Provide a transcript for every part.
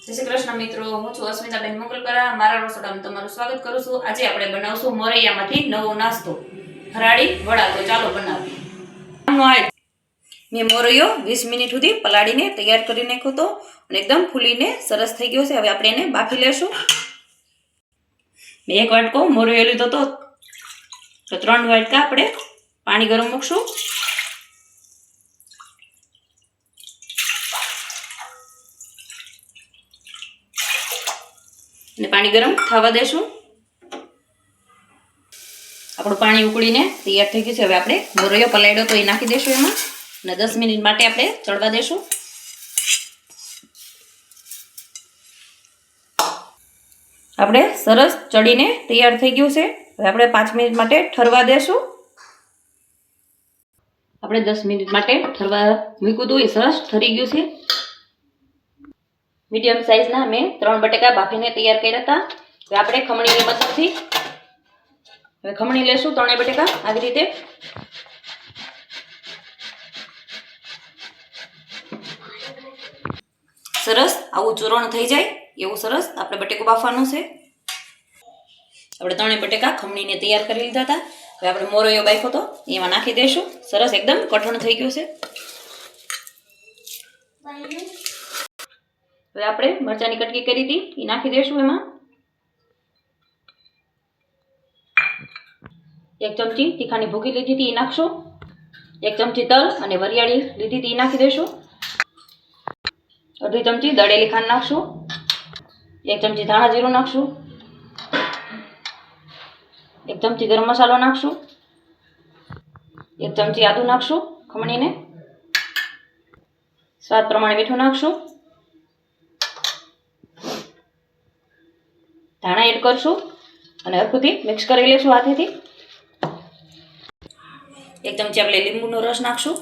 જય શ્રી કૃષ્ણ મિત્રો, હું છું અસ્મિતાબેન મોગલકરા. મારા રસોડામાં તમારું સ્વાગત કરું છું. આજે આપણે બનાવશું મોરૈયામાંથી નવો નાસ્તો, ફરાળી વડા. તો ચાલો બનાવીએ. મેં મોરૈયો 20 મિનિટ સુધી પલાળીને તૈયાર કરી નાખ્યો હતો અને એકદમ ફૂલીને સરસ થઈ ગયો છે. હવે આપણે એને બાફી લેશું. મેં 1 વાટકો મોરૈયો લીધો હતો, તો 3 વાટકા આપણે પાણી ગરમ મૂકશું. અને પાણી ગરમ થવા દેશું. આપણું પાણી ઉકળીને તૈયાર થઈ ગયું છે. હવે આપણે મોરૈયો પલાળ્યો તો એ નાખી દઈશું એમાં અને 10 મિનિટ માટે આપણે ચડવા દેશું. આપણે સરસ ચડીને તૈયાર થઈ ગયું છે. હવે આપણે 5 મિનિટ માટે ઠરવા દેશું. આપણે 10 મિનિટ માટે ઠરવા મૂક્યું હતું, એ સરસ ઠરી ગયું છે. મીડિયમ સાઇઝના મેં 3 બટેકા બાફીને તૈયાર કર્યા હતા. હવે આપણે ખમણીની મદદથી ખમણી લેશું 3 બટેકા આવી રીતે. સરસ આવું ચૂરણ થઈ જાય એવું સરસ આપણે બટેકું બાફવાનું છે. આપણે 3 બટેકા ખમણીને તૈયાર કરી લીધા હતા. હવે આપણે મોરૈયો બાફ્યો હતો એમાં નાખી દઈશું. સરસ એકદમ કઠણ થઈ ગયું છે. હવે આપણે મરચાની કટકી કરી હતી એ નાખી દઈશું એમાં. 1 ચમચી તીખાની ભૂકી લીધી હતી એ નાખશું. 1 ચમચી તલ અને વરિયાળી લીધી હતી એ નાખી દઈશું. 1/2 ચમચી દળેલી ખાંડ નાખશું. 1 ચમચી ધાણા જીરું નાખશું. 1 ચમચી ગરમ મસાલો નાખશું. 1 ચમચી આદુ નાખશું ખમણીને. સ્વાદ પ્રમાણે મીઠું નાખશું. ધાણા એડ કરશું અને હરખુંથી મિક્સ કરી લઈશું હાથેથી. 1 ચમચી આપણે લીંબુનો રસ નાખશું.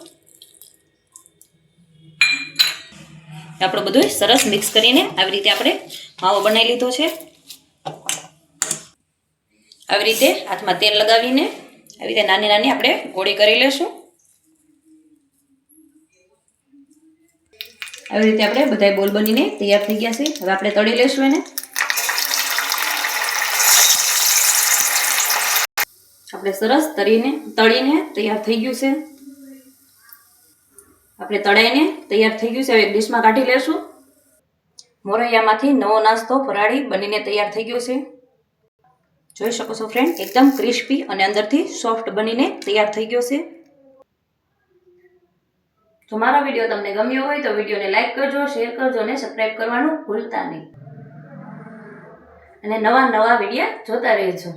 આપણું બધું સરસ મિક્સ કરીને આવી રીતે આપણે માવો બનાવી લીધો છે. આવી રીતે હાથમાં તેલ લગાવીને આવી રીતે નાની નાની આપણે ગોળી કરી લેશું. આવી રીતે આપણે બધા બોલ બનીને તૈયાર થઈ ગયા છે. હવે આપણે તળી લેશું એને. આપણે સરસ તળીને તૈયાર થઈ ગયું છે. આપણે તળાઈને તૈયાર થઈ ગયું છે. હવે એક ડીશમાં કાઢી લેશું. મોરૈયામાંથી નવો નાસ્તો ફરાળી બનીને તૈયાર થઈ ગયો છે. જોઈ શકો છો ફ્રેન્ડ, એકદમ ક્રિસ્પી અને અંદરથી સોફ્ટ બનીને તૈયાર થઈ ગયો છે. જો મારો વિડીયો તમને ગમ્યો હોય તો વિડીયોને લાઈક કરજો, શેર કરજો અને સબસ્ક્રાઈબ કરવાનું ભૂલતા નહીં. અને નવા વિડીયો જોતા રહેજો.